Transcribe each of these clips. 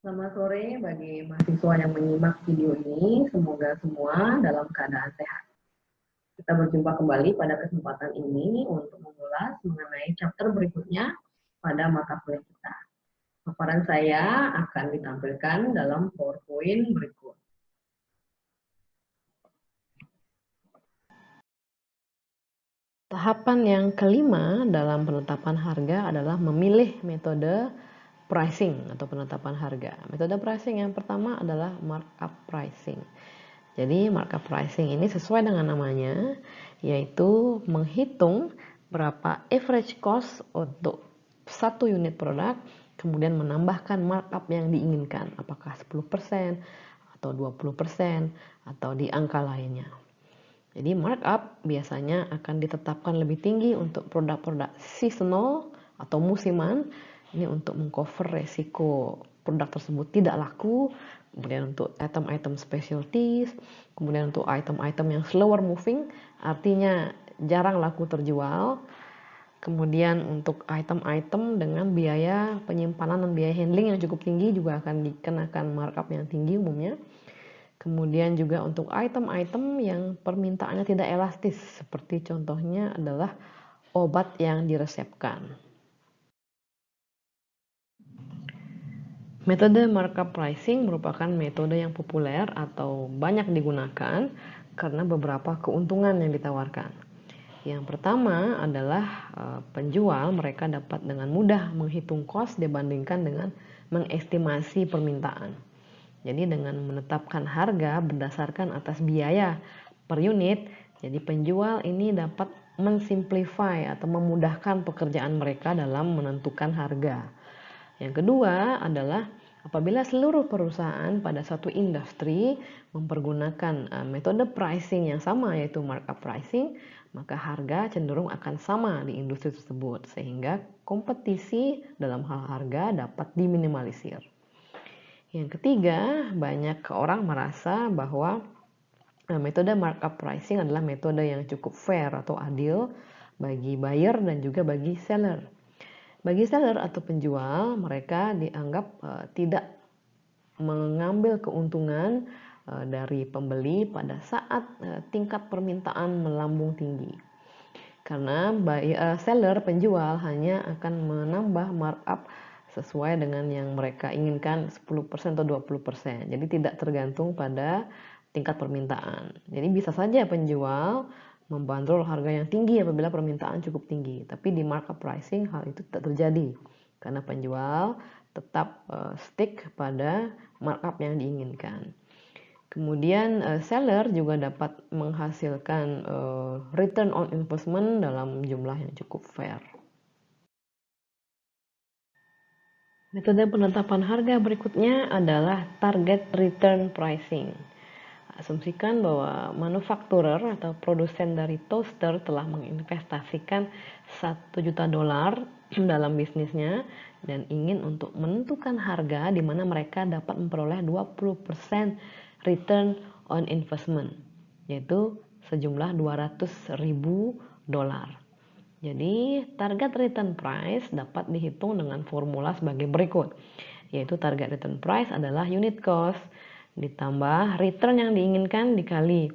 Selamat sore bagi mahasiswa yang menyimak video ini. Semoga semua dalam keadaan sehat. Kita berjumpa kembali pada kesempatan ini untuk mengulas mengenai chapter berikutnya pada mata kuliah kita. Paparan saya akan ditampilkan dalam PowerPoint berikut. Tahapan yang kelima dalam penetapan harga adalah memilih metode pricing atau penetapan harga. Metode pricing yang pertama adalah markup pricing. Jadi markup pricing ini sesuai dengan namanya, yaitu menghitung berapa average cost untuk satu unit produk, kemudian menambahkan markup yang diinginkan, apakah 10% atau 20% atau di angka lainnya. Jadi markup biasanya akan ditetapkan lebih tinggi untuk produk-produk seasonal atau musiman. Ini untuk mengcover resiko produk tersebut tidak laku. Kemudian untuk item-item specialties, kemudian untuk item-item yang slower moving, artinya jarang laku terjual. Kemudian untuk item-item dengan biaya penyimpanan dan biaya handling yang cukup tinggi juga akan dikenakan markup yang tinggi umumnya. Kemudian juga untuk item-item yang permintaannya tidak elastis, seperti contohnya adalah obat yang diresepkan. Metode markup pricing merupakan metode yang populer atau banyak digunakan karena beberapa keuntungan yang ditawarkan. Yang pertama adalah penjual mereka dapat dengan mudah menghitung cost dibandingkan dengan mengestimasi permintaan. Jadi dengan menetapkan harga berdasarkan atas biaya per unit, jadi penjual ini dapat mensimplify atau memudahkan pekerjaan mereka dalam menentukan harga. Yang kedua adalah apabila seluruh perusahaan pada satu industri mempergunakan metode pricing yang sama yaitu markup pricing, maka harga cenderung akan sama di industri tersebut sehingga kompetisi dalam hal harga dapat diminimalisir. Yang ketiga, banyak orang merasa bahwa metode markup pricing adalah metode yang cukup fair atau adil bagi buyer dan juga bagi seller. Bagi seller atau penjual, mereka dianggap tidak mengambil keuntungan dari pembeli pada saat tingkat permintaan melambung tinggi. Karena seller penjual hanya akan menambah markup sesuai dengan yang mereka inginkan 10% atau 20%. Jadi tidak tergantung pada tingkat permintaan. Jadi bisa saja penjual membandrol harga yang tinggi apabila permintaan cukup tinggi. Tapi di markup pricing hal itu tidak terjadi. Karena penjual tetap stick pada markup yang diinginkan. Kemudian seller juga dapat menghasilkan return on investment dalam jumlah yang cukup fair. Metode penetapan harga berikutnya adalah target return pricing. Asumsikan bahwa manufakturer atau produsen dari toaster telah menginvestasikan $1 juta dalam bisnisnya dan ingin untuk menentukan harga di mana mereka dapat memperoleh 20% return on investment, yaitu sejumlah $200.000. Jadi, target return price dapat dihitung dengan formula sebagai berikut, yaitu target return price adalah unit cost ditambah return yang diinginkan dikali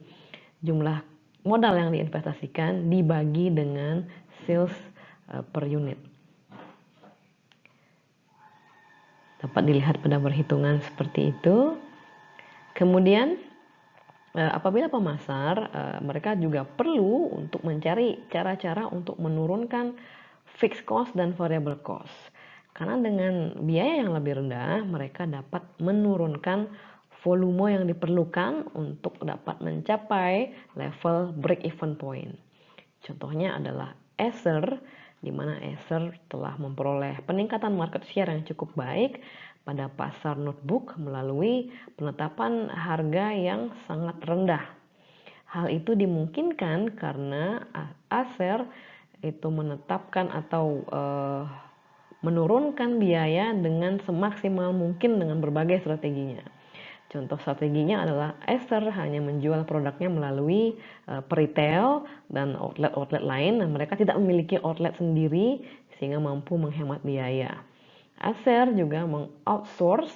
jumlah modal yang diinvestasikan dibagi dengan sales per unit. Dapat dilihat pada perhitungan seperti itu. Kemudian apabila pemasar, mereka juga perlu untuk mencari cara-cara untuk menurunkan fixed cost dan variable cost. Karena dengan biaya yang lebih rendah, mereka dapat menurunkan volume yang diperlukan untuk dapat mencapai level break-even point. Contohnya adalah Acer, di mana Acer telah memperoleh peningkatan market share yang cukup baik pada pasar notebook melalui penetapan harga yang sangat rendah. Hal itu dimungkinkan karena Acer itu menetapkan atau menurunkan biaya dengan semaksimal mungkin dengan berbagai strateginya. Contoh strateginya adalah Acer hanya menjual produknya melalui retail dan outlet-outlet lain, dan mereka tidak memiliki outlet sendiri sehingga mampu menghemat biaya. Acer juga mengoutsource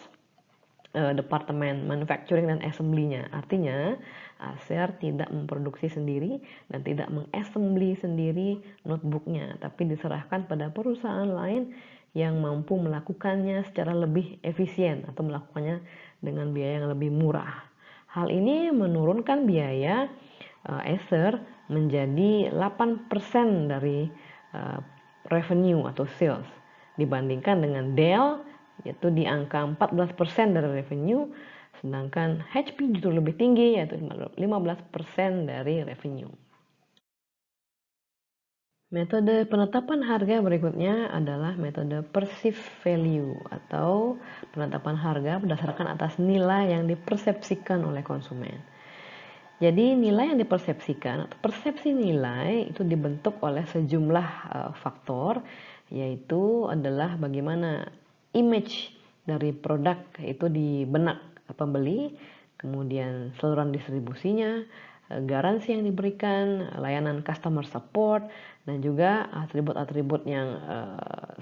departemen manufacturing dan assembly-nya. Artinya, Acer tidak memproduksi sendiri dan tidak mengassembly sendiri notebooknya, tapi diserahkan pada perusahaan lain yang mampu melakukannya secara lebih efisien atau melakukannya dengan biaya yang lebih murah. Hal ini menurunkan biaya Acer menjadi 8% dari revenue atau sales dibandingkan dengan Dell yaitu di angka 14% dari revenue, sedangkan HP justru lebih tinggi yaitu 15% dari revenue. Metode penetapan harga berikutnya adalah metode perceived value atau penetapan harga berdasarkan atas nilai yang dipersepsikan oleh konsumen. Jadi nilai yang dipersepsikan atau persepsi nilai itu dibentuk oleh sejumlah faktor, yaitu adalah bagaimana image dari produk itu di benak pembeli, kemudian saluran distribusinya, garansi yang diberikan, layanan customer support, dan juga atribut-atribut yang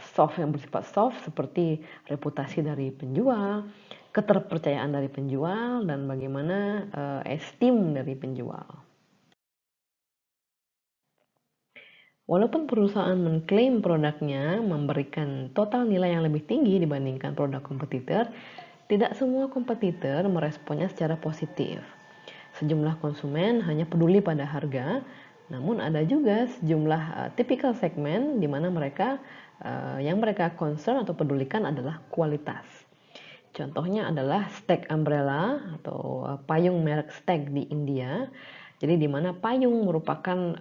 soft, yang bersifat soft seperti reputasi dari penjual, keterpercayaan dari penjual, dan bagaimana esteem dari penjual. Walaupun perusahaan mengklaim produknya memberikan total nilai yang lebih tinggi dibandingkan produk kompetitor, tidak semua kompetitor meresponnya secara positif. Sejumlah konsumen hanya peduli pada harga, namun ada juga sejumlah typical segmen di mana yang mereka concern atau pedulikan adalah kualitas. Contohnya adalah Stag Umbrella atau payung merek Stag di India. Jadi di mana payung merupakan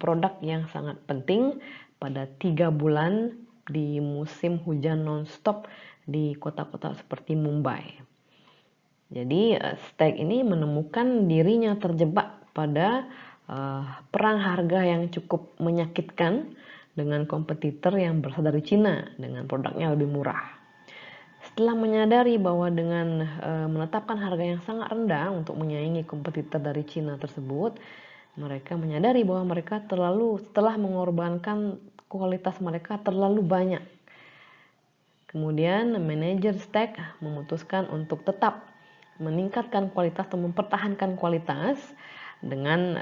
produk yang sangat penting pada 3 bulan di musim hujan non-stop di kota-kota seperti Mumbai. Jadi Stag ini menemukan dirinya terjebak pada perang harga yang cukup menyakitkan dengan kompetitor yang berasal dari Cina dengan produknya lebih murah. Setelah menyadari bahwa dengan menetapkan harga yang sangat rendah untuk menyaingi kompetitor dari Cina tersebut, mereka menyadari bahwa mereka telah mengorbankan kualitas mereka terlalu banyak. Kemudian manajer Stag memutuskan untuk tetap meningkatkan kualitas atau mempertahankan kualitas dengan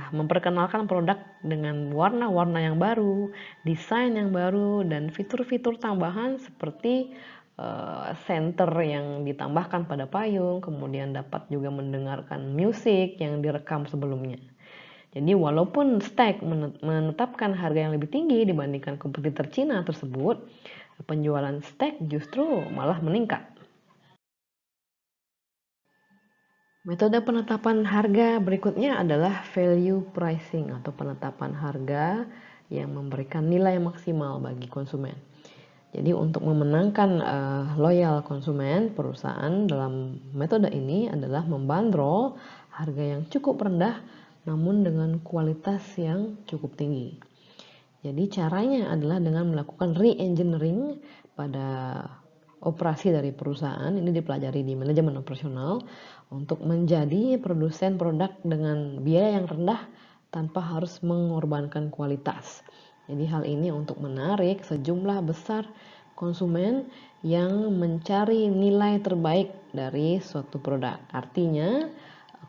memperkenalkan produk dengan warna-warna yang baru, desain yang baru, dan fitur-fitur tambahan seperti center yang ditambahkan pada payung, kemudian dapat juga mendengarkan musik yang direkam sebelumnya. Jadi walaupun Stag menetapkan harga yang lebih tinggi dibandingkan kompetitor Cina tersebut, penjualan Stag justru malah meningkat. Metode penetapan harga berikutnya adalah value pricing atau penetapan harga yang memberikan nilai maksimal bagi konsumen. Jadi untuk memenangkan loyal konsumen, perusahaan dalam metode ini adalah membandrol harga yang cukup rendah namun dengan kualitas yang cukup tinggi. Jadi caranya adalah dengan melakukan re-engineering pada operasi dari perusahaan, ini dipelajari di manajemen operasional, untuk menjadi produsen produk dengan biaya yang rendah tanpa harus mengorbankan kualitas. Jadi hal ini untuk menarik sejumlah besar konsumen yang mencari nilai terbaik dari suatu produk. Artinya,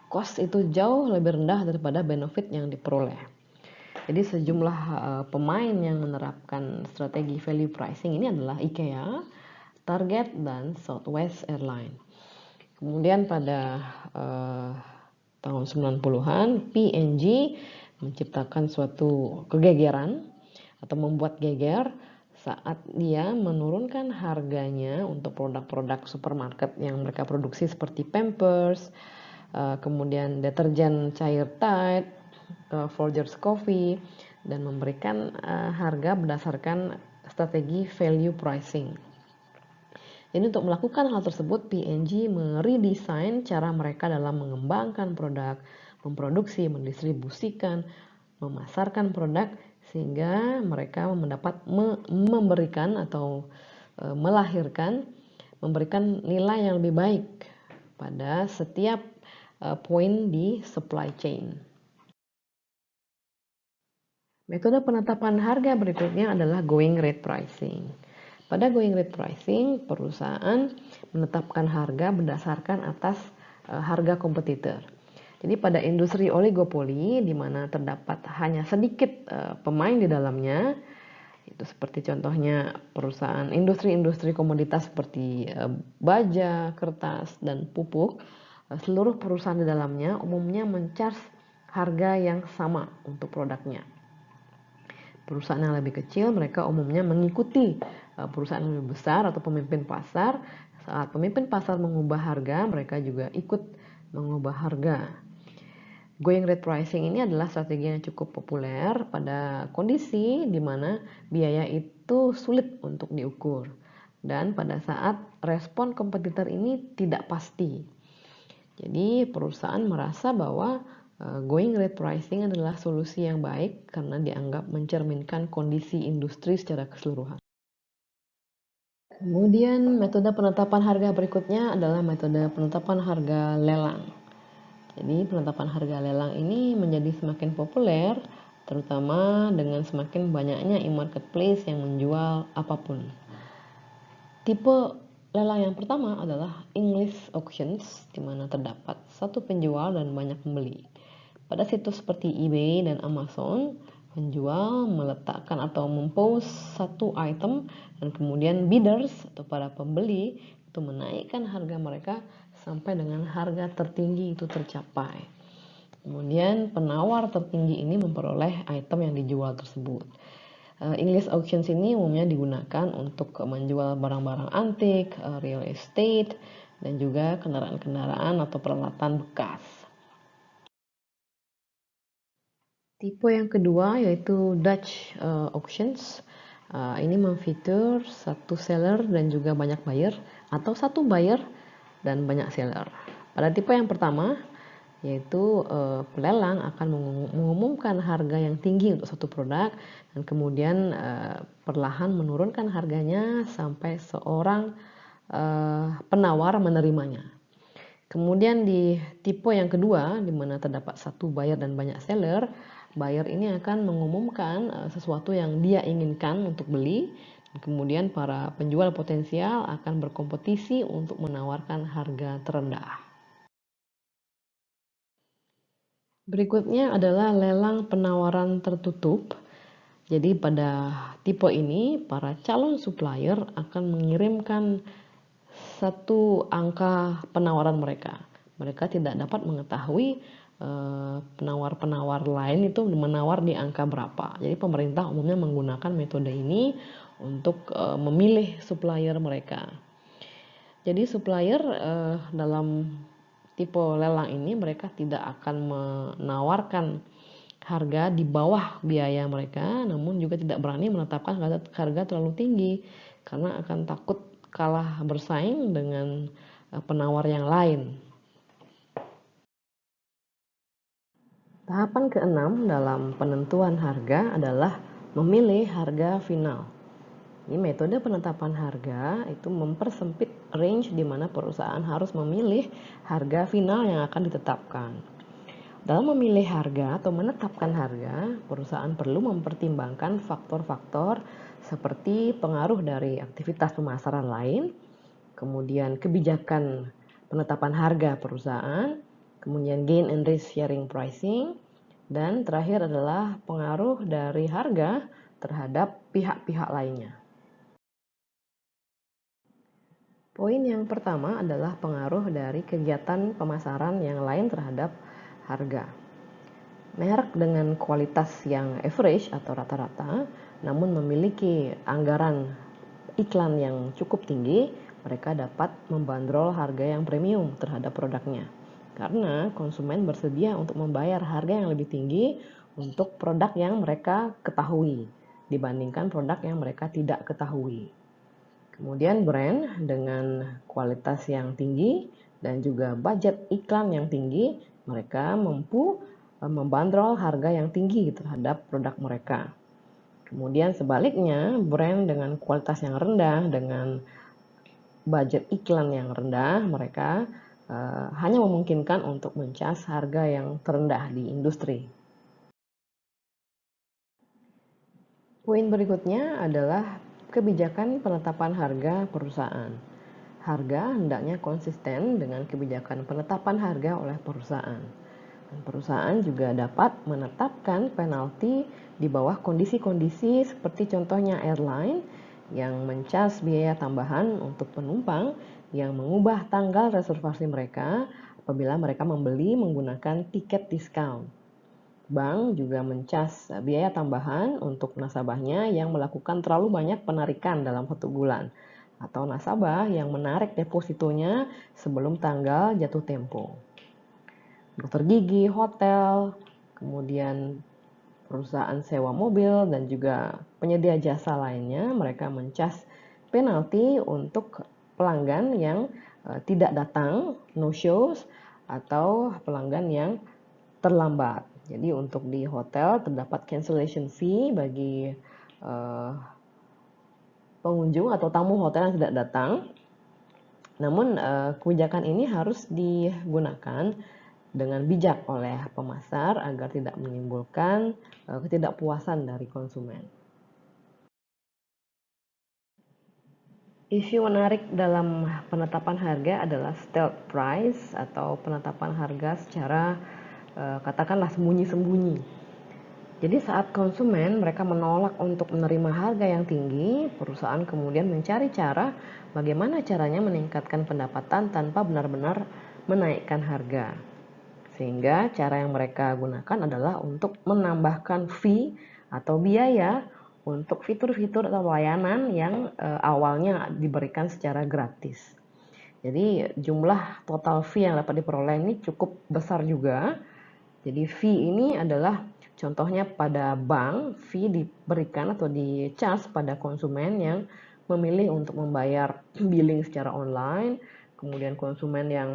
cost itu jauh lebih rendah daripada benefit yang diperoleh. Jadi sejumlah pemain yang menerapkan strategi value pricing ini adalah IKEA, Target, dan Southwest Airlines. Kemudian pada tahun 90-an, P&G menciptakan suatu kegegeran atau membuat geger saat dia menurunkan harganya untuk produk-produk supermarket yang mereka produksi seperti Pampers, kemudian deterjen cair Tide, Folgers Coffee, dan memberikan harga berdasarkan strategi value pricing. Jadi untuk melakukan hal tersebut, P&G meredesain cara mereka dalam mengembangkan produk, memproduksi, mendistribusikan, memasarkan produk, sehingga mereka memberikan atau memberikan nilai yang lebih baik pada setiap poin di supply chain. Metode penetapan harga berikutnya adalah going rate pricing. Pada going rate pricing, perusahaan menetapkan harga berdasarkan atas harga kompetitor. Jadi pada industri oligopoli di mana terdapat hanya sedikit pemain di dalamnya, itu seperti contohnya perusahaan industri-industri komoditas seperti baja, kertas, dan pupuk, seluruh perusahaan di dalamnya umumnya men-charge harga yang sama untuk produknya. Perusahaan yang lebih kecil mereka umumnya mengikuti perusahaan yang lebih besar atau pemimpin pasar. Saat pemimpin pasar mengubah harga, mereka juga ikut mengubah harga. Going rate pricing ini adalah strategi yang cukup populer pada kondisi di mana biaya itu sulit untuk diukur dan pada saat respon kompetitor ini tidak pasti. Jadi perusahaan merasa bahwa going rate pricing adalah solusi yang baik karena dianggap mencerminkan kondisi industri secara keseluruhan. Kemudian metode penetapan harga berikutnya adalah metode penetapan harga lelang. Jadi penetapan harga lelang ini menjadi semakin populer terutama dengan semakin banyaknya e-marketplace yang menjual apapun. Tipe lelang yang pertama adalah English auctions di mana terdapat satu penjual dan banyak pembeli. Pada situs seperti eBay dan Amazon, penjual meletakkan atau mempost satu item dan kemudian bidders atau para pembeli itu menaikkan harga mereka sampai dengan harga tertinggi itu tercapai. Kemudian penawar tertinggi ini memperoleh item yang dijual tersebut. English auctions ini umumnya digunakan untuk menjual barang-barang antik, real estate, dan juga kendaraan-kendaraan atau peralatan bekas. Tipe yang kedua yaitu Dutch auctions. Ini memfitur satu seller dan juga banyak buyer atau satu buyer dan banyak seller. Pada tipe yang pertama yaitu pelelang akan mengumumkan harga yang tinggi untuk satu produk dan kemudian perlahan menurunkan harganya sampai seorang penawar menerimanya. Kemudian di tipe yang kedua di mana terdapat satu buyer dan banyak seller, buyer ini akan mengumumkan sesuatu yang dia inginkan untuk beli. Kemudian para penjual potensial akan berkompetisi untuk menawarkan harga terendah. Berikutnya adalah lelang penawaran tertutup. Jadi pada tipe ini para calon supplier akan mengirimkan satu angka penawaran mereka. Mereka tidak dapat mengetahui penawar-penawar lain itu menawar di angka berapa. Jadi pemerintah umumnya menggunakan metode ini untuk memilih supplier mereka. Jadi supplier dalam tipe lelang ini mereka tidak akan menawarkan harga di bawah biaya mereka, namun juga tidak berani menetapkan harga terlalu tinggi karena akan takut kalah bersaing dengan penawar yang lain. Tahapan keenam dalam penentuan harga adalah memilih harga final. Ini metode penetapan harga itu mempersempit range di mana perusahaan harus memilih harga final yang akan ditetapkan. Dalam memilih harga atau menetapkan harga, perusahaan perlu mempertimbangkan faktor-faktor seperti pengaruh dari aktivitas pemasaran lain, kemudian kebijakan penetapan harga perusahaan, kemudian gain and risk sharing pricing, dan terakhir adalah pengaruh dari harga terhadap pihak-pihak lainnya. Poin yang pertama adalah pengaruh dari kegiatan pemasaran yang lain terhadap harga. Merek dengan kualitas yang average atau rata-rata, namun memiliki anggaran iklan yang cukup tinggi, mereka dapat membandrol harga yang premium terhadap produknya. Karena konsumen bersedia untuk membayar harga yang lebih tinggi untuk produk yang mereka ketahui dibandingkan produk yang mereka tidak ketahui. Kemudian brand dengan kualitas yang tinggi dan juga budget iklan yang tinggi, mereka mampu membandrol harga yang tinggi terhadap produk mereka. Kemudian sebaliknya, brand dengan kualitas yang rendah, dengan budget iklan yang rendah, mereka hanya memungkinkan untuk mencas harga yang terendah di industri. Poin berikutnya adalah kebijakan penetapan harga perusahaan. Harga hendaknya konsisten dengan kebijakan penetapan harga oleh perusahaan. Dan perusahaan juga dapat menetapkan penalti di bawah kondisi-kondisi seperti contohnya airline yang mencas biaya tambahan untuk penumpang yang mengubah tanggal reservasi mereka apabila mereka membeli menggunakan tiket diskon. Bank juga mencas biaya tambahan untuk nasabahnya yang melakukan terlalu banyak penarikan dalam 1 bulan atau nasabah yang menarik depositonya sebelum tanggal jatuh tempo. Dokter gigi, hotel, kemudian perusahaan sewa mobil dan juga penyedia jasa lainnya, mereka mencas penalti untuk pelanggan yang tidak datang, no shows, atau pelanggan yang terlambat. Jadi untuk di hotel terdapat cancellation fee bagi pengunjung atau tamu hotel yang tidak datang. Namun kebijakan ini harus digunakan dengan bijak oleh pemasar agar tidak menimbulkan ketidakpuasan dari konsumen. Isu menarik dalam penetapan harga adalah stealth price atau penetapan harga secara katakanlah sembunyi-sembunyi. Jadi saat konsumen mereka menolak untuk menerima harga yang tinggi, perusahaan kemudian mencari cara bagaimana caranya meningkatkan pendapatan tanpa benar-benar menaikkan harga. Sehingga cara yang mereka gunakan adalah untuk menambahkan fee atau biaya untuk fitur-fitur atau layanan yang awalnya diberikan secara gratis. Jadi jumlah total fee yang dapat diperoleh ini cukup besar juga. Jadi fee ini adalah contohnya pada bank, fee diberikan atau di-charge pada konsumen yang memilih untuk membayar billing secara online, kemudian konsumen yang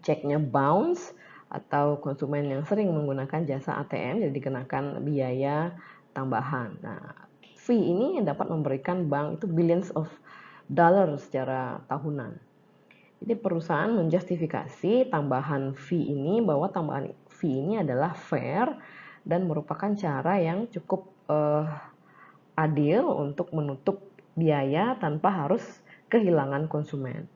ceknya bounce, atau konsumen yang sering menggunakan jasa ATM, jadi dikenakan biaya tambahan. Nah, fee ini dapat memberikan bank itu billions of dollars secara tahunan. Jadi perusahaan menjustifikasi tambahan fee ini bahwa tambahan fee ini adalah fair dan merupakan cara yang cukup adil untuk menutup biaya tanpa harus kehilangan konsumen.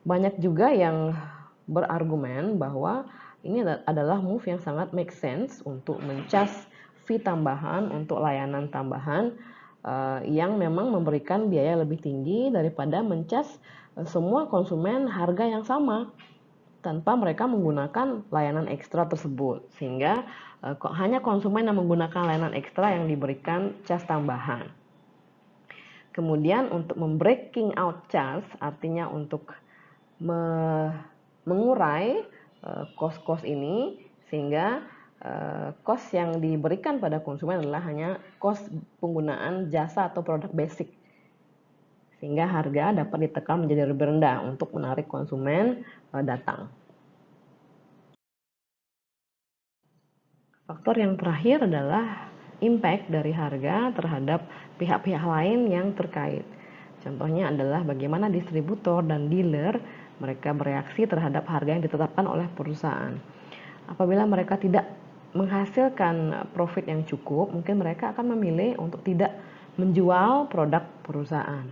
Banyak juga yang berargumen bahwa ini adalah move yang sangat make sense untuk mencas fee tambahan untuk layanan tambahan yang memang memberikan biaya lebih tinggi daripada mencas semua konsumen harga yang sama tanpa mereka menggunakan layanan ekstra tersebut, sehingga hanya konsumen yang menggunakan layanan ekstra yang diberikan cas tambahan. Kemudian untuk membreaking out charge, artinya untuk mengurai cost-cost ini, sehingga cost yang diberikan pada konsumen adalah hanya cost penggunaan jasa atau produk basic, sehingga harga dapat ditekan menjadi lebih rendah untuk menarik konsumen datang. Faktor yang terakhir adalah impact dari harga terhadap pihak-pihak lain yang terkait. Contohnya adalah bagaimana distributor dan dealer mereka bereaksi terhadap harga yang ditetapkan oleh perusahaan. Apabila mereka tidak menghasilkan profit yang cukup, mungkin mereka akan memilih untuk tidak menjual produk perusahaan.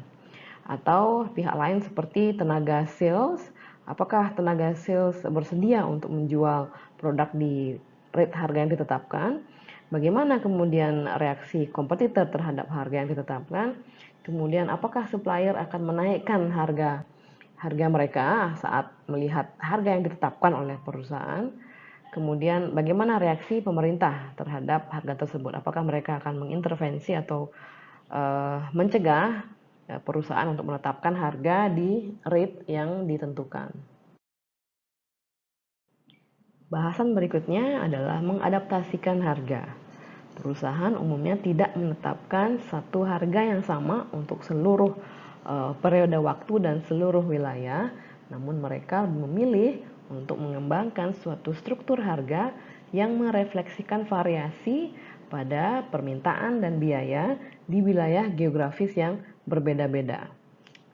Atau pihak lain seperti tenaga sales, apakah tenaga sales bersedia untuk menjual produk di rate harga yang ditetapkan? Bagaimana kemudian reaksi kompetitor terhadap harga yang ditetapkan? Kemudian apakah supplier akan menaikkan harga mereka saat melihat harga yang ditetapkan oleh perusahaan? Kemudian bagaimana reaksi pemerintah terhadap harga tersebut? Apakah mereka akan mengintervensi atau mencegah perusahaan untuk menetapkan harga di rate yang ditentukan? Bahasan berikutnya adalah mengadaptasikan harga. Perusahaan umumnya tidak menetapkan satu harga yang sama untuk seluruh periode waktu dan seluruh wilayah, namun mereka memilih untuk mengembangkan suatu struktur harga yang merefleksikan variasi pada permintaan dan biaya di wilayah geografis yang berbeda-beda.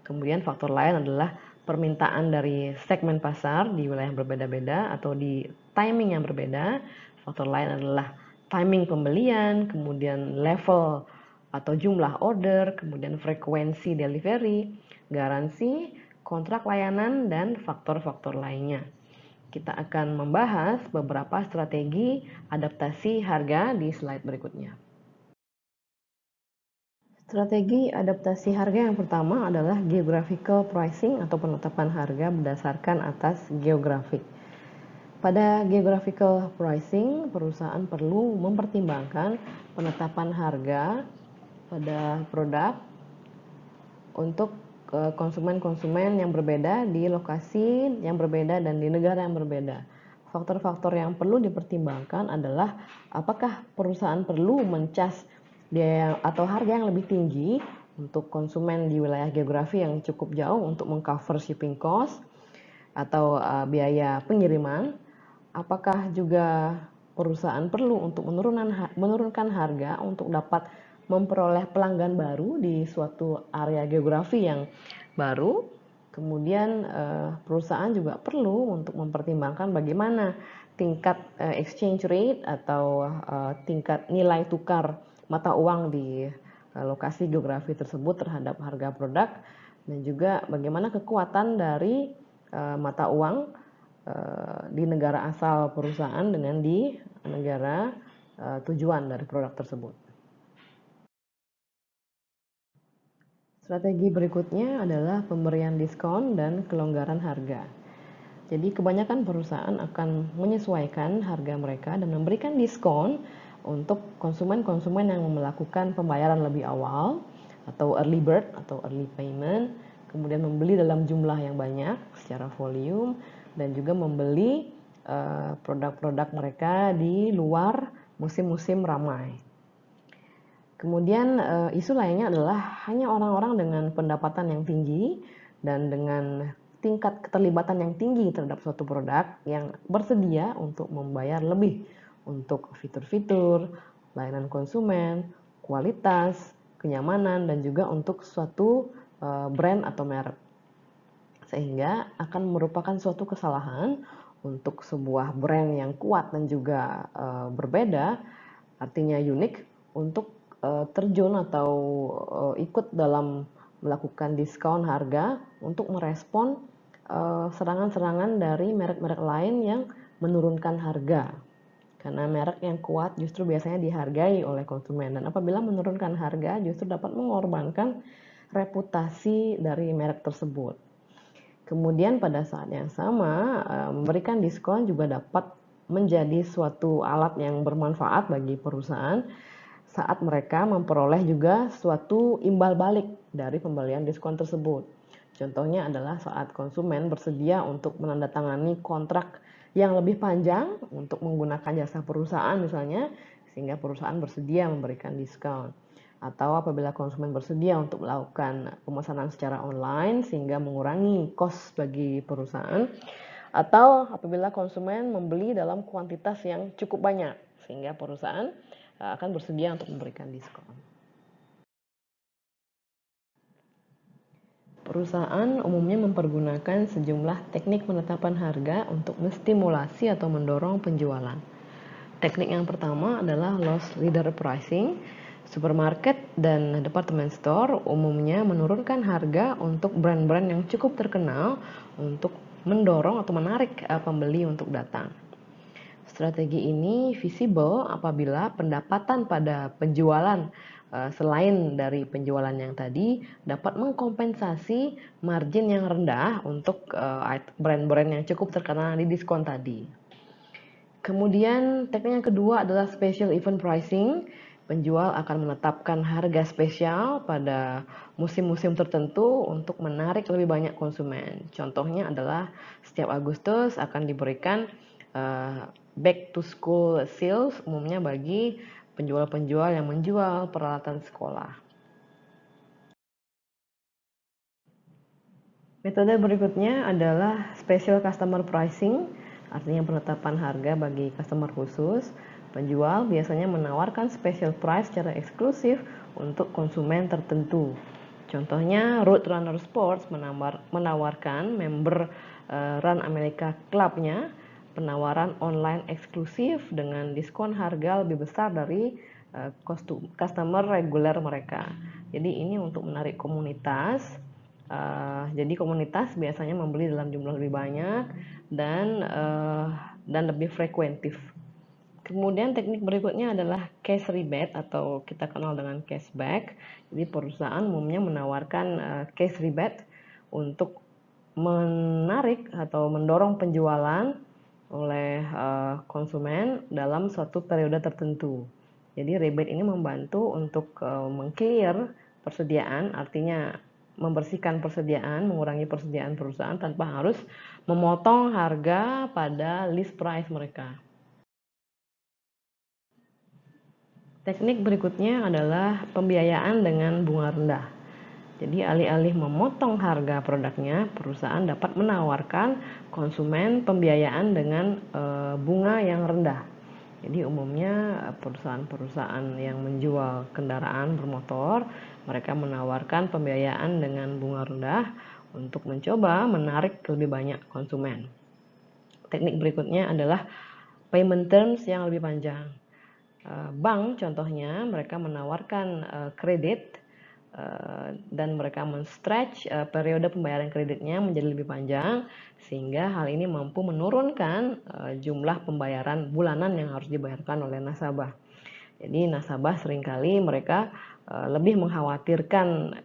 Kemudian faktor lain adalah permintaan dari segmen pasar di wilayah yang berbeda-beda atau di timing yang berbeda. Faktor lain adalah timing pembelian, kemudian level atau jumlah order, kemudian frekuensi delivery, garansi, kontrak layanan, dan faktor-faktor lainnya. Kita akan membahas beberapa strategi adaptasi harga di slide berikutnya. Strategi adaptasi harga yang pertama adalah geographical pricing atau penetapan harga berdasarkan atas geografik. Pada geographical pricing, perusahaan perlu mempertimbangkan penetapan harga pada produk untuk konsumen-konsumen yang berbeda di lokasi yang berbeda dan di negara yang berbeda. Faktor-faktor yang perlu dipertimbangkan adalah apakah perusahaan perlu mencas biaya atau harga yang lebih tinggi untuk konsumen di wilayah geografi yang cukup jauh untuk mengcover shipping cost atau biaya pengiriman. Apakah juga perusahaan perlu untuk menurunkan harga untuk dapat memperoleh pelanggan baru di suatu area geografi yang baru. Kemudian perusahaan juga perlu untuk mempertimbangkan bagaimana tingkat exchange rate atau tingkat nilai tukar mata uang di lokasi geografi tersebut terhadap harga produk, dan juga bagaimana kekuatan dari mata uang di negara asal perusahaan dengan di negara tujuan dari produk tersebut. Strategi berikutnya adalah pemberian diskon dan kelonggaran harga. Jadi kebanyakan perusahaan akan menyesuaikan harga mereka dan memberikan diskon untuk konsumen-konsumen yang melakukan pembayaran lebih awal atau early bird atau early payment, kemudian membeli dalam jumlah yang banyak secara volume, dan juga membeli produk-produk mereka di luar musim-musim ramai. Kemudian isu lainnya adalah hanya orang-orang dengan pendapatan yang tinggi dan dengan tingkat keterlibatan yang tinggi terhadap suatu produk yang bersedia untuk membayar lebih untuk fitur-fitur, layanan konsumen, kualitas, kenyamanan, dan juga untuk suatu brand atau merek. Sehingga akan merupakan suatu kesalahan untuk sebuah brand yang kuat dan juga berbeda, artinya unik, untuk terjun atau ikut dalam melakukan diskon harga untuk merespon serangan-serangan dari merek-merek lain yang menurunkan harga. Karena merek yang kuat justru biasanya dihargai oleh konsumen, dan apabila menurunkan harga justru dapat mengorbankan reputasi dari merek tersebut. Kemudian pada saat yang sama, memberikan diskon juga dapat menjadi suatu alat yang bermanfaat bagi perusahaan saat mereka memperoleh juga suatu imbal balik dari pembelian diskon tersebut. Contohnya adalah saat konsumen bersedia untuk menandatangani kontrak yang lebih panjang untuk menggunakan jasa perusahaan misalnya, sehingga perusahaan bersedia memberikan diskon. Atau apabila konsumen bersedia untuk melakukan pemesanan secara online sehingga mengurangi cost bagi perusahaan. Atau apabila konsumen membeli dalam kuantitas yang cukup banyak sehingga perusahaan akan bersedia untuk memberikan diskon. Perusahaan umumnya mempergunakan sejumlah teknik penetapan harga untuk menstimulasi atau mendorong penjualan. Teknik yang pertama adalah loss leader pricing. Supermarket dan department store umumnya menurunkan harga untuk brand-brand yang cukup terkenal untuk mendorong atau menarik pembeli untuk datang. Strategi ini visible apabila pendapatan pada penjualan selain dari penjualan yang tadi dapat mengkompensasi margin yang rendah untuk brand-brand yang cukup terkenal di diskon tadi. Kemudian teknik yang kedua adalah special event pricing. Penjual akan menetapkan harga spesial pada musim-musim tertentu untuk menarik lebih banyak konsumen. Contohnya adalah setiap Agustus akan diberikan back to school sales umumnya bagi penjual-penjual yang menjual peralatan sekolah. Metode berikutnya adalah special customer pricing, artinya penetapan harga bagi customer khusus. Penjual biasanya menawarkan special price secara eksklusif untuk konsumen tertentu. Contohnya Roadrunner Sports menawarkan member Run America Club-nya penawaran online eksklusif dengan diskon harga lebih besar dari customer reguler mereka. Jadi ini untuk menarik komunitas. Jadi komunitas biasanya membeli dalam jumlah lebih banyak dan lebih frekuentif. Kemudian teknik berikutnya adalah cash rebate atau kita kenal dengan cashback. Jadi perusahaan umumnya menawarkan cash rebate untuk menarik atau mendorong penjualan oleh konsumen dalam suatu periode tertentu. Jadi rebate ini membantu untuk meng-clear persediaan, artinya membersihkan persediaan, mengurangi persediaan perusahaan tanpa harus memotong harga pada list price mereka. Teknik berikutnya adalah pembiayaan dengan bunga rendah. Jadi alih-alih memotong harga produknya, perusahaan dapat menawarkan konsumen pembiayaan dengan bunga yang rendah. Jadi umumnya perusahaan-perusahaan yang menjual kendaraan bermotor, mereka menawarkan pembiayaan dengan bunga rendah untuk mencoba menarik lebih banyak konsumen. Teknik berikutnya adalah payment terms yang lebih panjang. Bank contohnya mereka menawarkan kredit dan mereka men-stretch periode pembayaran kreditnya menjadi lebih panjang sehingga hal ini mampu menurunkan jumlah pembayaran bulanan yang harus dibayarkan oleh nasabah. Jadi nasabah seringkali mereka lebih mengkhawatirkan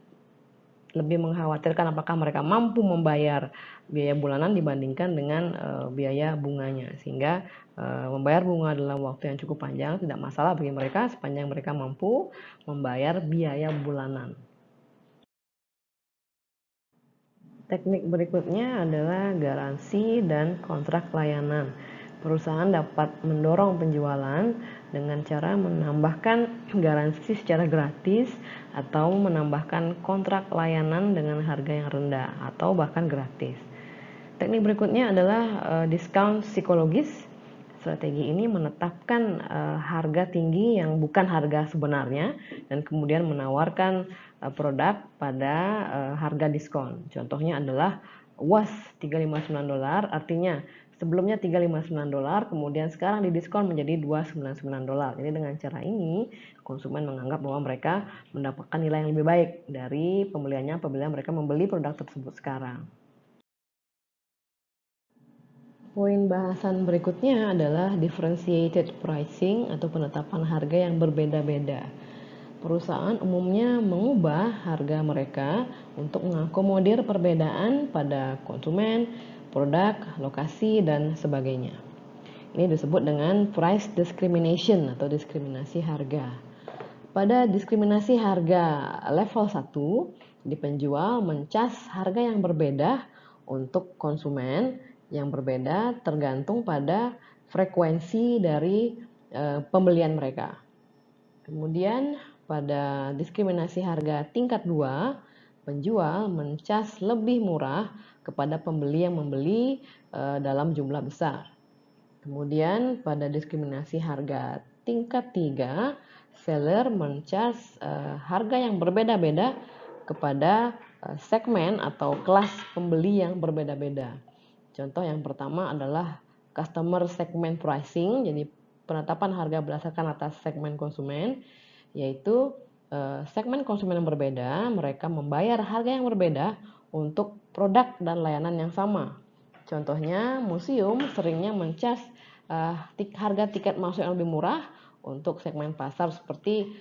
apakah mereka mampu membayar biaya bulanan dibandingkan dengan biaya bunganya, sehingga membayar bunga dalam waktu yang cukup panjang tidak masalah bagi mereka sepanjang mereka mampu membayar biaya bulanan. Teknik berikutnya adalah garansi dan kontrak layanan. Perusahaan dapat mendorong penjualan dengan cara menambahkan garansi secara gratis atau menambahkan kontrak layanan dengan harga yang rendah atau bahkan gratis. Teknik berikutnya adalah diskon psikologis. Strategi ini menetapkan harga tinggi yang bukan harga sebenarnya dan kemudian menawarkan produk pada harga diskon. Contohnya adalah was $359, artinya sebelumnya $359, kemudian sekarang didiskon menjadi $299. Jadi dengan cara ini konsumen menganggap bahwa mereka mendapatkan nilai yang lebih baik dari pembeliannya apabila mereka membeli produk tersebut sekarang. Poin bahasan berikutnya adalah differentiated pricing atau penetapan harga yang berbeda-beda. Perusahaan umumnya mengubah harga mereka untuk mengakomodir perbedaan pada konsumen, produk, lokasi, dan sebagainya. Ini disebut dengan price discrimination atau diskriminasi harga. Pada diskriminasi harga level 1, di penjual mencas harga yang berbeda untuk konsumen yang berbeda tergantung pada frekuensi dari pembelian mereka. Kemudian pada diskriminasi harga tingkat 2, penjual mencas lebih murah kepada pembeli yang membeli dalam jumlah besar. Kemudian pada diskriminasi harga tingkat 3, seller mencas harga yang berbeda-beda kepada segmen atau kelas pembeli yang berbeda-beda. Contoh yang pertama adalah customer segment pricing, jadi penetapan harga berdasarkan atas segmen konsumen, yaitu segmen konsumen yang berbeda, mereka membayar harga yang berbeda untuk produk dan layanan yang sama. Contohnya, museum seringnya mencas harga tiket masuk yang lebih murah untuk segmen pasar seperti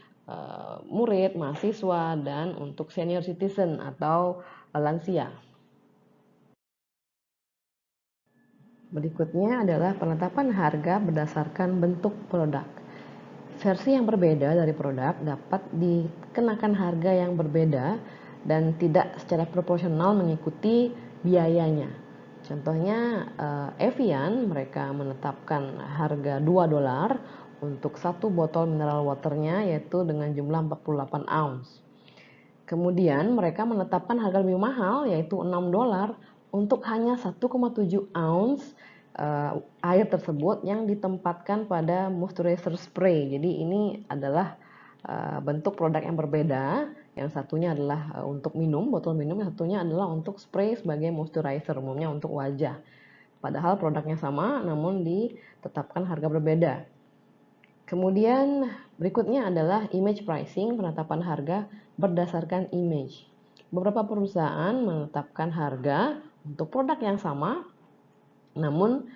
murid, mahasiswa, dan untuk senior citizen atau lansia. Berikutnya adalah penetapan harga berdasarkan bentuk produk. Versi yang berbeda dari produk dapat dikenakan harga yang berbeda dan tidak secara proporsional mengikuti biayanya. Contohnya Evian, mereka menetapkan harga $2 untuk satu botol mineral waternya, yaitu dengan jumlah 48 ounce. Kemudian mereka menetapkan harga lebih mahal, yaitu $6 untuk hanya 1,7 ounce air tersebut yang ditempatkan pada moisturizer spray. Jadi ini adalah bentuk produk yang berbeda. Yang satunya adalah untuk minum, botol minum, yang satunya adalah untuk spray sebagai moisturizer, umumnya untuk wajah. Padahal produknya sama, namun ditetapkan harga berbeda. Kemudian berikutnya adalah image pricing, penetapan harga berdasarkan image. Beberapa perusahaan menetapkan harga untuk produk yang sama, namun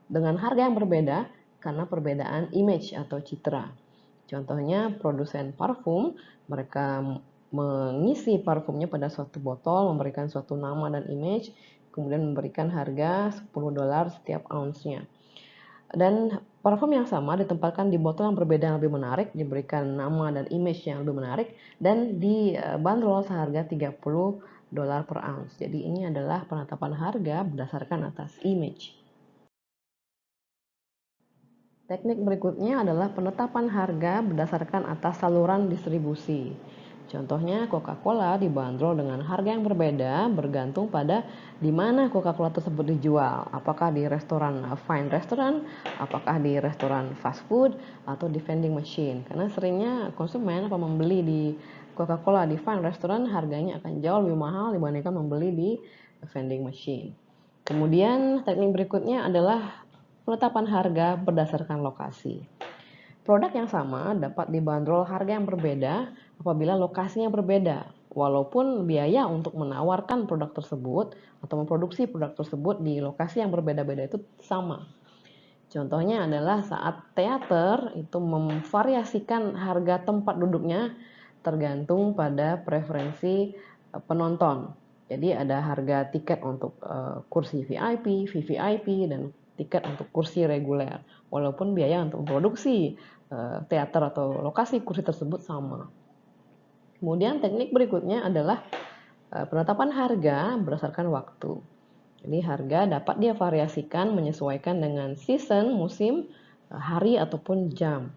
dengan harga yang berbeda karena perbedaan image atau citra. Contohnya produsen parfum, mereka mengisi parfumnya pada suatu botol, memberikan suatu nama dan image, kemudian memberikan harga $10 setiap ounce-nya. Dan parfum yang sama ditempatkan di botol yang berbeda yang lebih menarik, diberikan nama dan image yang lebih menarik, dan dibanderol seharga $30 per ounce. Jadi ini adalah penetapan harga berdasarkan atas image. Teknik berikutnya adalah penetapan harga berdasarkan atas saluran distribusi. Contohnya Coca-Cola dibanderol dengan harga yang berbeda bergantung pada di mana Coca-Cola tersebut dijual. Apakah di restoran fine restaurant, apakah di restoran fast food, atau di vending machine. Karena seringnya konsumen membeli di Coca-Cola di fine restaurant harganya akan jauh lebih mahal dibandingkan membeli di vending machine. Kemudian teknik berikutnya adalah penetapan harga berdasarkan lokasi. Produk yang sama dapat dibanderol harga yang berbeda apabila lokasinya berbeda, walaupun biaya untuk menawarkan produk tersebut atau memproduksi produk tersebut di lokasi yang berbeda-beda itu sama. Contohnya adalah saat teater itu memvariasikan harga tempat duduknya tergantung pada preferensi penonton. Jadi ada harga tiket untuk kursi VIP, VVIP, dan tiket untuk kursi reguler. Walaupun biaya untuk memproduksi teater atau lokasi kursi tersebut sama. Kemudian teknik berikutnya adalah penetapan harga berdasarkan waktu. Jadi harga dapat dia variasikan menyesuaikan dengan season, musim, hari ataupun jam.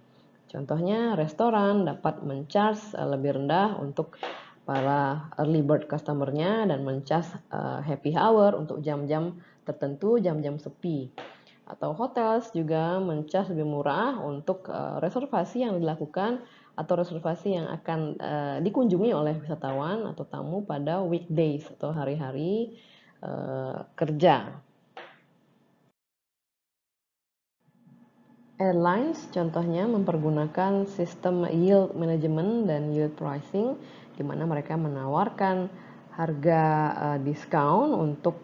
Contohnya restoran dapat mencharge lebih rendah untuk para early bird customer-nya dan mencharge happy hour untuk jam-jam tertentu, jam-jam sepi. Atau hotels juga mencharge lebih murah untuk reservasi yang dilakukan atau reservasi yang akan dikunjungi oleh wisatawan atau tamu pada weekdays atau hari-hari kerja. Airlines contohnya mempergunakan sistem yield management dan yield pricing, di mana mereka menawarkan harga diskon untuk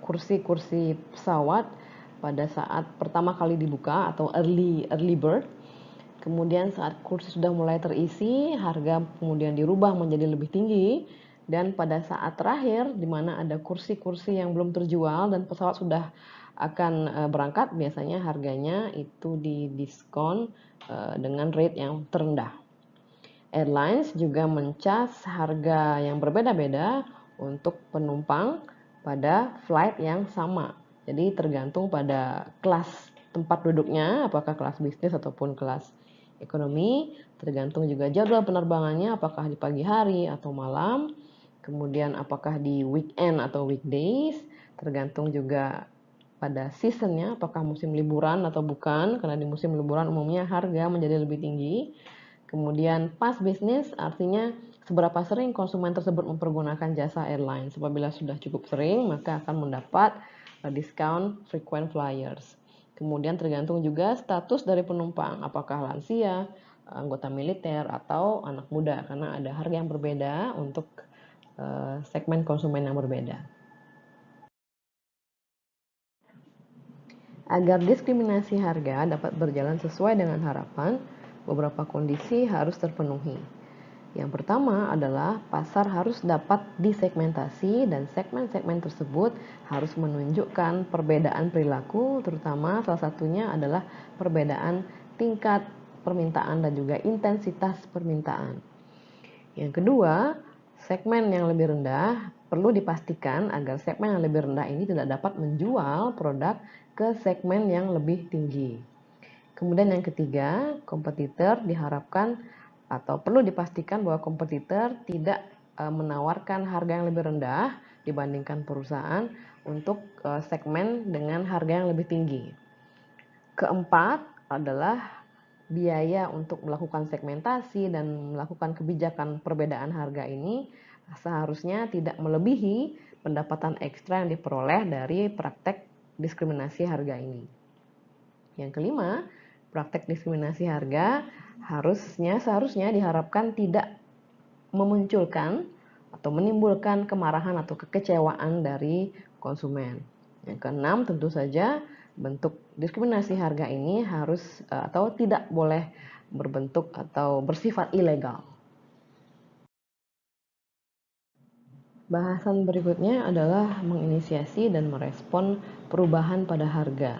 kursi-kursi pesawat pada saat pertama kali dibuka atau early bird. Kemudian saat kursi sudah mulai terisi, harga kemudian dirubah menjadi lebih tinggi. Dan pada saat terakhir, di mana ada kursi-kursi yang belum terjual dan pesawat sudah akan berangkat, biasanya harganya itu didiskon dengan rate yang terendah. Airlines juga mencas harga yang berbeda-beda untuk penumpang pada flight yang sama. Jadi tergantung pada kelas tempat duduknya, apakah kelas bisnis ataupun kelas ekonomi, tergantung juga jadwal penerbangannya, apakah di pagi hari atau malam, kemudian apakah di weekend atau weekdays, tergantung juga pada seasonnya, apakah musim liburan atau bukan, karena di musim liburan umumnya harga menjadi lebih tinggi. Kemudian past business artinya seberapa sering konsumen tersebut mempergunakan jasa airline. Apabila sudah cukup sering, maka akan mendapat diskon frequent flyers. Kemudian tergantung juga status dari penumpang, apakah lansia, anggota militer, atau anak muda, karena ada harga yang berbeda untuk segmen konsumen yang berbeda. Agar diskriminasi harga dapat berjalan sesuai dengan harapan, beberapa kondisi harus terpenuhi. Yang pertama adalah pasar harus dapat disegmentasi dan segmen-segmen tersebut harus menunjukkan perbedaan perilaku, terutama salah satunya adalah perbedaan tingkat permintaan dan juga intensitas permintaan. Yang kedua, segmen yang lebih rendah perlu dipastikan agar segmen yang lebih rendah ini tidak dapat menjual produk ke segmen yang lebih tinggi. Kemudian yang ketiga, kompetitor diharapkan atau perlu dipastikan bahwa kompetitor tidak menawarkan harga yang lebih rendah dibandingkan perusahaan untuk segmen dengan harga yang lebih tinggi. Keempat adalah biaya untuk melakukan segmentasi dan melakukan kebijakan perbedaan harga ini seharusnya tidak melebihi pendapatan ekstra yang diperoleh dari praktek diskriminasi harga ini. Yang kelima, praktek diskriminasi harga seharusnya diharapkan tidak memunculkan atau menimbulkan kemarahan atau kekecewaan dari konsumen. Yang keenam, tentu saja bentuk diskriminasi harga ini harus atau tidak boleh berbentuk atau bersifat ilegal. Bahasan berikutnya adalah menginisiasi dan merespon perubahan pada harga.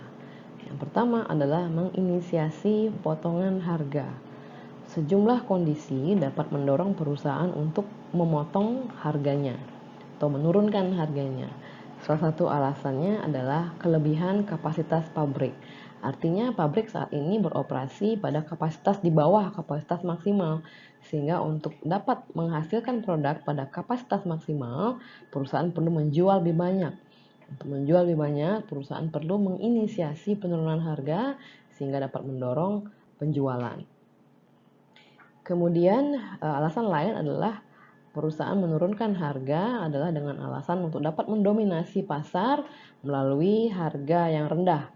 Yang pertama adalah menginisiasi potongan harga. Sejumlah kondisi dapat mendorong perusahaan untuk memotong harganya atau menurunkan harganya. Salah satu alasannya adalah kelebihan kapasitas pabrik. Artinya pabrik saat ini beroperasi pada kapasitas di bawah kapasitas maksimal, sehingga untuk dapat menghasilkan produk pada kapasitas maksimal, perusahaan perlu menjual lebih banyak. Untuk menjual lebih banyak, perusahaan perlu menginisiasi penurunan harga sehingga dapat mendorong penjualan. Kemudian alasan lain adalah perusahaan menurunkan harga adalah dengan alasan untuk dapat mendominasi pasar melalui harga yang rendah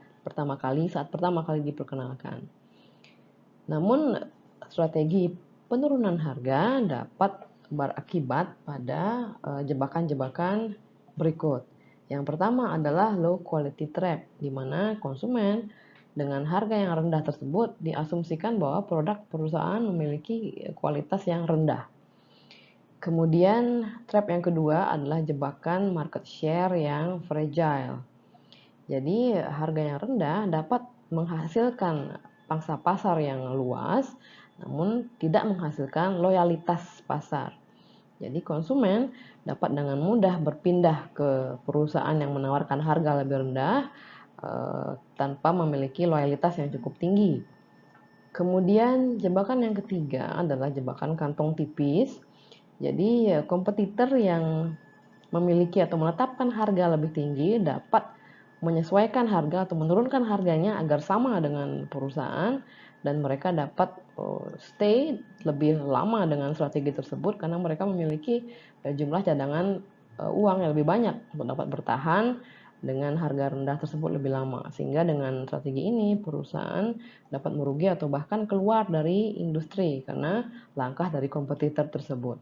saat pertama kali diperkenalkan. Namun strategi penurunan harga dapat berakibat pada jebakan-jebakan berikut. Yang pertama adalah low quality trap, di mana konsumen dengan harga yang rendah tersebut diasumsikan bahwa produk perusahaan memiliki kualitas yang rendah. Kemudian trap yang kedua adalah jebakan market share yang fragile. Jadi harga yang rendah dapat menghasilkan pangsa pasar yang luas, namun tidak menghasilkan loyalitas pasar. Jadi konsumen dapat dengan mudah berpindah ke perusahaan yang menawarkan harga lebih rendah tanpa memiliki loyalitas yang cukup tinggi. Kemudian jebakan yang ketiga adalah jebakan kantong tipis. Jadi kompetitor yang memiliki atau menetapkan harga lebih tinggi dapat menyesuaikan harga atau menurunkan harganya agar sama dengan perusahaan, dan mereka dapat stay lebih lama dengan strategi tersebut karena mereka memiliki jumlah cadangan uang yang lebih banyak untuk dapat bertahan dengan harga rendah tersebut lebih lama. Sehingga dengan strategi ini perusahaan dapat merugi atau bahkan keluar dari industri karena langkah dari kompetitor tersebut.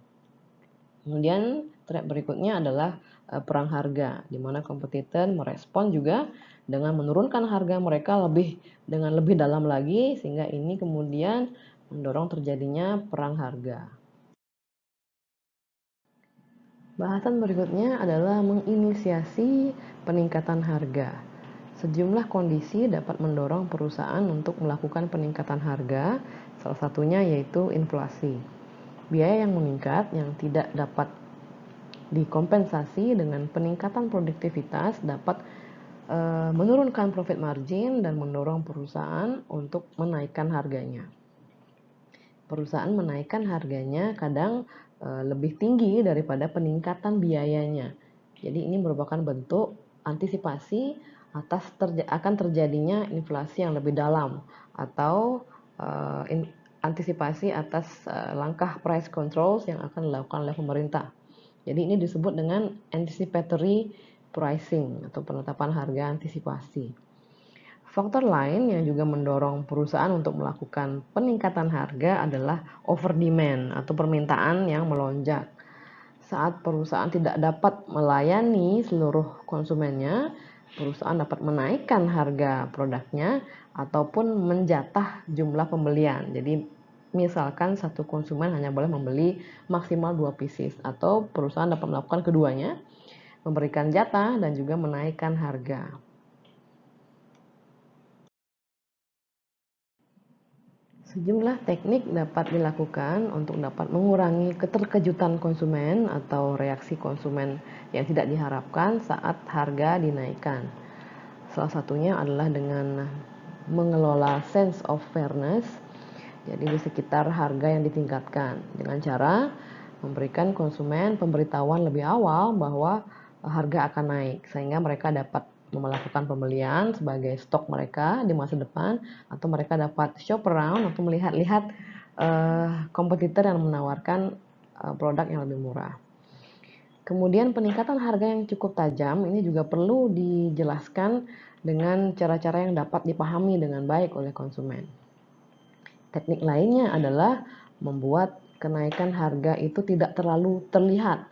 Kemudian trap berikutnya adalah perang harga, di mana kompetitor merespon juga dengan menurunkan harga mereka dengan lebih dalam lagi, sehingga ini kemudian mendorong terjadinya perang harga. Bahasan berikutnya adalah menginisiasi peningkatan harga. Sejumlah kondisi dapat mendorong perusahaan untuk melakukan peningkatan harga, salah satunya yaitu inflasi. Biaya yang meningkat yang tidak dapat dikompensasi dengan peningkatan produktivitas dapat menurunkan profit margin dan mendorong perusahaan untuk menaikkan harganya. Perusahaan menaikkan harganya kadang lebih tinggi daripada peningkatan biayanya. Jadi ini merupakan bentuk antisipasi atas akan terjadinya inflasi yang lebih dalam atau antisipasi atas langkah price controls yang akan dilakukan oleh pemerintah. Jadi ini disebut dengan anticipatory pricing atau penetapan harga antisipasi. Faktor lain yang juga mendorong perusahaan untuk melakukan peningkatan harga adalah over demand atau permintaan yang melonjak. Saat perusahaan tidak dapat melayani seluruh konsumennya, perusahaan dapat menaikkan harga produknya ataupun menjatah jumlah pembelian. Jadi misalkan satu konsumen hanya boleh membeli maksimal 2 pieces, atau perusahaan dapat melakukan keduanya, memberikan jatah dan juga menaikkan harga. Sejumlah teknik dapat dilakukan untuk dapat mengurangi keterkejutan konsumen atau reaksi konsumen yang tidak diharapkan saat harga dinaikkan. Salah satunya adalah dengan mengelola sense of fairness, jadi di sekitar harga yang ditingkatkan, dengan cara memberikan konsumen pemberitahuan lebih awal bahwa harga akan naik, sehingga mereka dapat melakukan pembelian sebagai stok mereka di masa depan, atau mereka dapat shop around atau melihat-lihat kompetitor yang menawarkan produk yang lebih murah. Kemudian peningkatan harga yang cukup tajam ini juga perlu dijelaskan dengan cara-cara yang dapat dipahami dengan baik oleh konsumen. Teknik lainnya adalah membuat kenaikan harga itu tidak terlalu terlihat.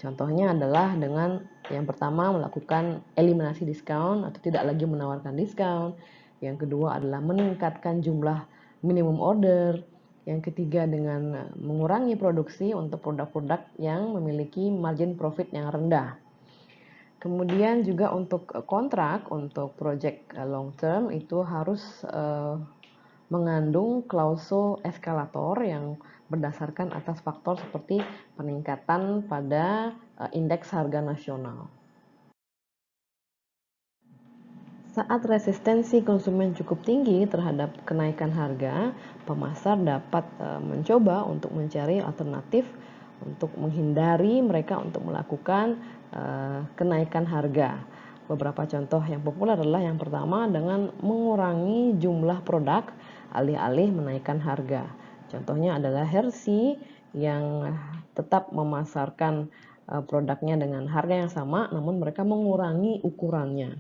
Contohnya adalah dengan yang pertama melakukan eliminasi diskon atau tidak lagi menawarkan diskon. Yang kedua adalah meningkatkan jumlah minimum order. Yang ketiga dengan mengurangi produksi untuk produk-produk yang memiliki margin profit yang rendah. Kemudian juga untuk kontrak, untuk project long term itu harus mengandung klausul eskalator yang berdasarkan atas faktor seperti peningkatan pada indeks harga nasional. Saat resistensi konsumen cukup tinggi terhadap kenaikan harga, pemasar dapat mencoba untuk mencari alternatif untuk menghindari mereka untuk melakukan kenaikan harga. Beberapa contoh yang populer adalah yang pertama dengan mengurangi jumlah produk alih-alih menaikkan harga. Contohnya adalah Hershey yang tetap memasarkan produknya dengan harga yang sama, namun mereka mengurangi ukurannya.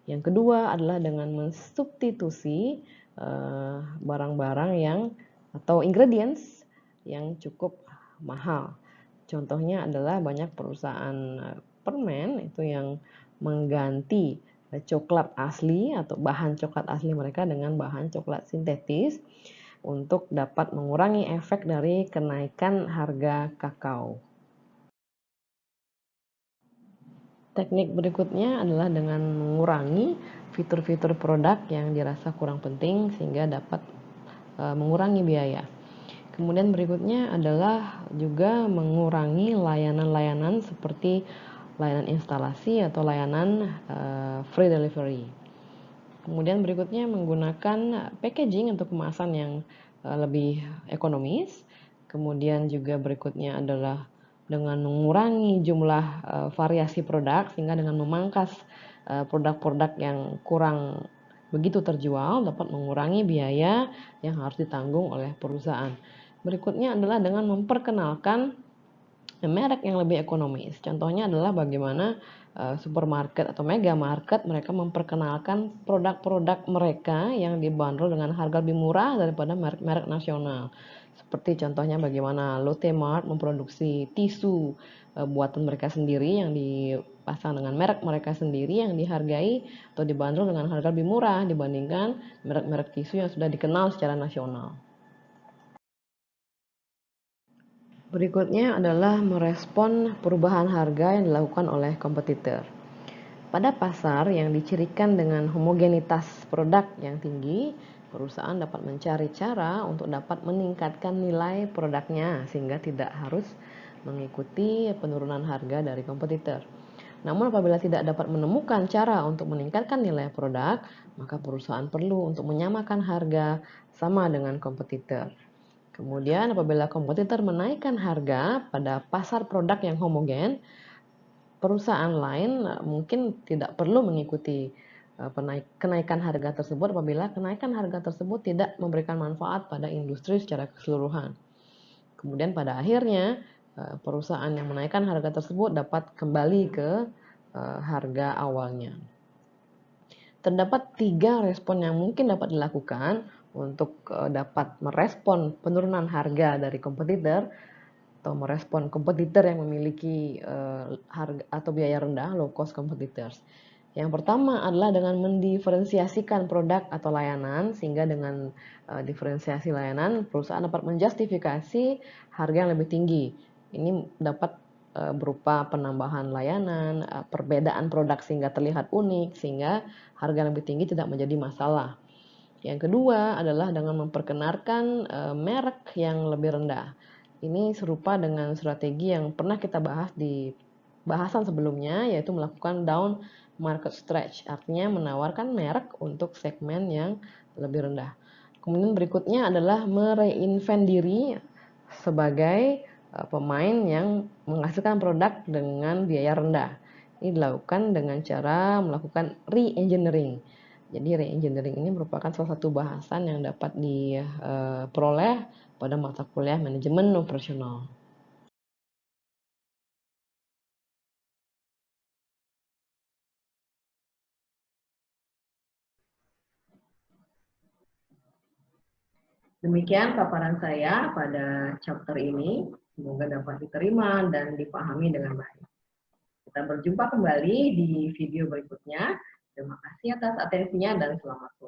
Yang kedua adalah dengan mensubstitusi barang-barang yang atau ingredients yang cukup mahal. Contohnya adalah banyak perusahaan permen itu yang mengganti coklat asli atau bahan coklat asli mereka dengan bahan coklat sintetis untuk dapat mengurangi efek dari kenaikan harga kakao. Teknik berikutnya adalah dengan mengurangi fitur-fitur produk yang dirasa kurang penting sehingga dapat mengurangi biaya. Kemudian berikutnya adalah juga mengurangi layanan-layanan seperti layanan instalasi atau layanan free delivery. Kemudian berikutnya menggunakan packaging atau kemasan yang lebih ekonomis. Kemudian juga berikutnya adalah dengan mengurangi jumlah variasi produk sehingga dengan memangkas produk-produk yang kurang begitu terjual dapat mengurangi biaya yang harus ditanggung oleh perusahaan. Berikutnya adalah dengan memperkenalkan merek yang lebih ekonomis. Contohnya adalah bagaimana supermarket atau mega market mereka memperkenalkan produk-produk mereka yang dibanderol dengan harga lebih murah daripada merek-merek nasional. Seperti contohnya bagaimana Lotte Mart memproduksi tisu buatan mereka sendiri yang dipasang dengan merek mereka sendiri yang dihargai atau dibanderol dengan harga lebih murah dibandingkan merek-merek tisu yang sudah dikenal secara nasional. Berikutnya adalah merespon perubahan harga yang dilakukan oleh kompetitor. Pada pasar yang dicirikan dengan homogenitas produk yang tinggi, perusahaan dapat mencari cara untuk dapat meningkatkan nilai produknya sehingga tidak harus mengikuti penurunan harga dari kompetitor. Namun apabila tidak dapat menemukan cara untuk meningkatkan nilai produk, maka perusahaan perlu untuk menyamakan harga sama dengan kompetitor. Kemudian apabila kompetitor menaikkan harga pada pasar produk yang homogen, perusahaan lain mungkin tidak perlu mengikuti kenaikan harga tersebut apabila kenaikan harga tersebut tidak memberikan manfaat pada industri secara keseluruhan. Kemudian pada akhirnya perusahaan yang menaikkan harga tersebut dapat kembali ke harga awalnya. Terdapat 3 respon yang mungkin dapat dilakukan untuk dapat merespon penurunan harga dari kompetitor atau merespon kompetitor yang memiliki harga atau biaya rendah, low cost competitors. Yang pertama adalah dengan mendiferensiasikan produk atau layanan sehingga dengan diferensiasi layanan perusahaan dapat menjustifikasi harga yang lebih tinggi. Ini dapat berupa penambahan layanan, perbedaan produk sehingga terlihat unik sehingga harga yang lebih tinggi tidak menjadi masalah. Yang kedua adalah dengan memperkenalkan merek yang lebih rendah. Ini serupa dengan strategi yang pernah kita bahas di bahasan sebelumnya, yaitu melakukan down market stretch, artinya menawarkan merek untuk segmen yang lebih rendah. Kemudian berikutnya adalah mereinvent diri sebagai pemain yang menghasilkan produk dengan biaya rendah. Ini dilakukan dengan cara melakukan re-engineering. Jadi re-engineering ini merupakan salah satu bahasan yang dapat diperoleh pada mata kuliah manajemen operasional. Demikian paparan saya pada chapter ini. Semoga dapat diterima dan dipahami dengan baik. Kita berjumpa kembali di video berikutnya. Terima kasih atas atensinya dan selamat sore.